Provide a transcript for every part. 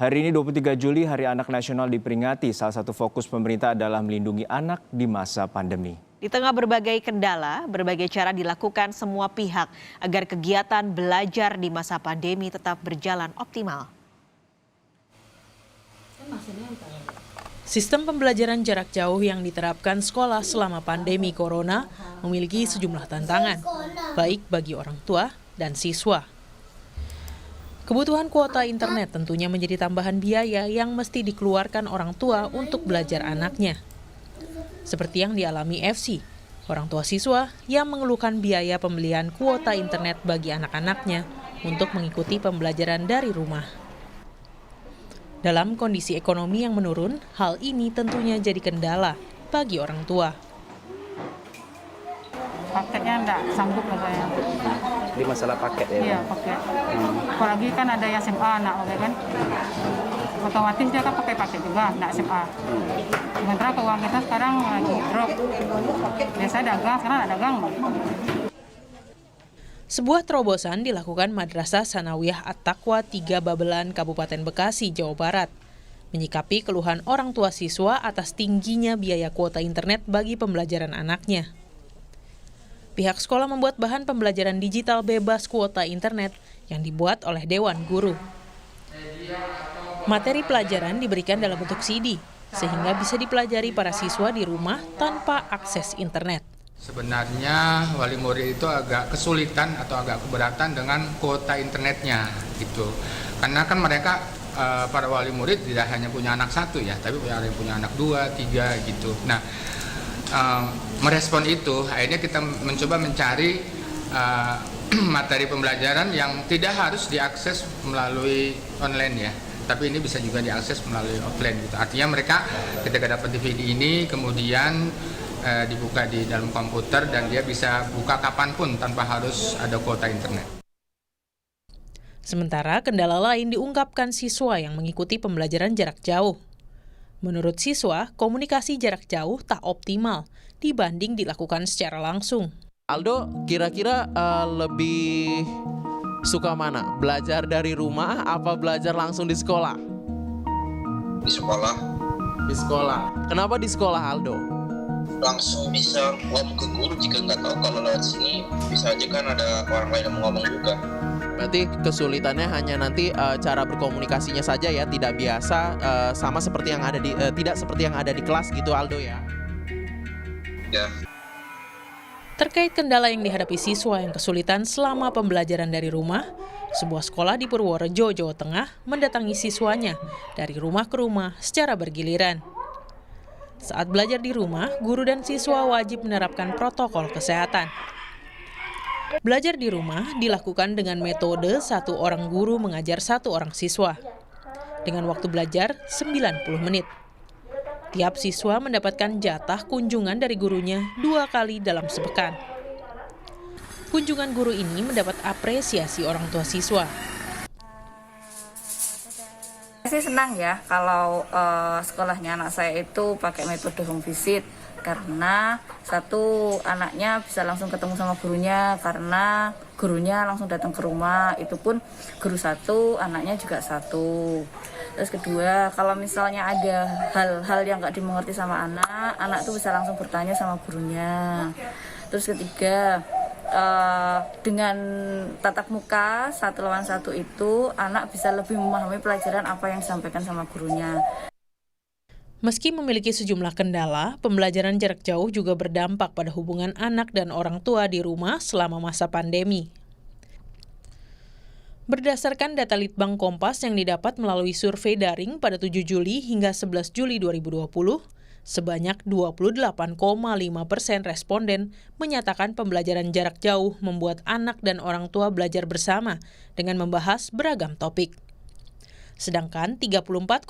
Hari ini 23 Juli, Hari Anak Nasional diperingati. Salah satu fokus pemerintah adalah melindungi anak di masa pandemi. Di tengah berbagai kendala, berbagai cara dilakukan semua pihak agar kegiatan belajar di masa pandemi tetap berjalan optimal. Sistem pembelajaran jarak jauh yang diterapkan sekolah selama pandemi corona memiliki sejumlah tantangan, baik bagi orang tua dan siswa. Kebutuhan kuota internet tentunya menjadi tambahan biaya yang mesti dikeluarkan orang tua untuk belajar anaknya. Seperti yang dialami FC, orang tua siswa yang mengeluhkan biaya pembelian kuota internet bagi anak-anaknya untuk mengikuti pembelajaran dari rumah. Dalam kondisi ekonomi yang menurun, hal ini tentunya jadi kendala bagi orang tua. Paketnya enggak sanggup lah saya. Di masalah paket ya? Iya, paket. Apalagi kan ada yang SMA anak, kan? Otomatis dia kan pakai paket juga, anak SMA. Sementara keuangan kita sekarang lagi drop. Biasa dagang, sekarang ada dagang. Sebuah terobosan dilakukan Madrasah Sanawiyah At-Taqwa 3 Babelan, Kabupaten Bekasi, Jawa Barat, menyikapi keluhan orang tua siswa atas tingginya biaya kuota internet bagi pembelajaran anaknya. Pihak sekolah membuat bahan pembelajaran digital bebas kuota internet yang dibuat oleh Dewan Guru. Materi pelajaran diberikan dalam bentuk CD, sehingga bisa dipelajari para siswa di rumah tanpa akses internet. Sebenarnya wali murid itu agak kesulitan atau agak keberatan dengan kuota internetnya gitu. Karena kan mereka para wali murid tidak hanya punya anak satu ya, tapi ada yang punya anak 2, 3 gitu. Nah, merespon itu akhirnya kita mencoba mencari materi pembelajaran yang tidak harus diakses melalui online ya, tapi ini bisa juga diakses melalui offline gitu. Artinya mereka ketika dapat DVD ini kemudian dibuka di dalam komputer dan dia bisa buka kapanpun tanpa harus ada kuota internet. Sementara kendala lain diungkapkan siswa yang mengikuti pembelajaran jarak jauh. Menurut siswa, komunikasi jarak jauh tak optimal dibanding dilakukan secara langsung. Aldo, kira-kira lebih suka mana? Belajar dari rumah apa belajar langsung di sekolah? Di sekolah. Di sekolah. Kenapa di sekolah, Aldo? Langsung bisa ngomong ke guru jika nggak tahu. Kalau lewat sini bisa aja kan ada orang lain yang mau ngomong juga. Berarti kesulitannya hanya nanti cara berkomunikasinya saja ya, tidak biasa sama seperti yang ada di tidak seperti yang ada di kelas gitu, Aldo ya. Ya. Terkait kendala yang dihadapi siswa yang kesulitan selama pembelajaran dari rumah, sebuah sekolah di Purworejo, Jawa Tengah mendatangi siswanya dari rumah ke rumah secara bergiliran. Saat belajar di rumah, guru dan siswa wajib menerapkan protokol kesehatan. Belajar di rumah dilakukan dengan metode satu orang guru mengajar satu orang siswa, dengan waktu belajar 90 menit. Tiap siswa mendapatkan jatah kunjungan dari gurunya 2 kali dalam sepekan. Kunjungan guru ini mendapat apresiasi orang tua siswa. Saya senang ya kalau sekolahnya anak saya itu pakai metode home visit, karena satu anaknya bisa langsung ketemu sama gurunya, karena gurunya langsung datang ke rumah, itu pun guru satu, anaknya juga satu. Terus kedua, kalau misalnya ada hal-hal yang nggak dimengerti sama anak tuh bisa langsung bertanya sama gurunya. Terus ketiga, dengan tatap muka 1-1 itu anak bisa lebih memahami pelajaran apa yang disampaikan sama gurunya. Meski memiliki sejumlah kendala, pembelajaran jarak jauh juga berdampak pada hubungan anak dan orang tua di rumah selama masa pandemi. Berdasarkan data Litbang Kompas yang didapat melalui survei daring pada 7 Juli hingga 11 Juli 2020, sebanyak 28,5% responden menyatakan pembelajaran jarak jauh membuat anak dan orang tua belajar bersama dengan membahas beragam topik. Sedangkan 34,1%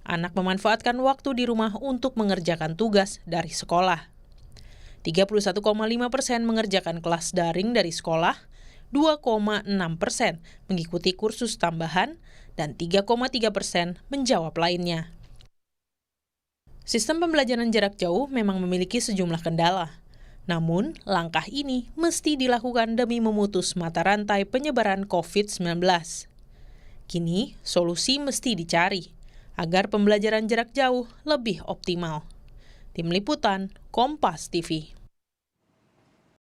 anak memanfaatkan waktu di rumah untuk mengerjakan tugas dari sekolah. 31,5% mengerjakan kelas daring dari sekolah, 2,6% mengikuti kursus tambahan, dan 3,3% menjawab lainnya. Sistem pembelajaran jarak jauh memang memiliki sejumlah kendala. Namun, langkah ini mesti dilakukan demi memutus mata rantai penyebaran COVID-19. Kini, solusi mesti dicari agar pembelajaran jarak jauh lebih optimal. Tim Liputan, Kompas TV.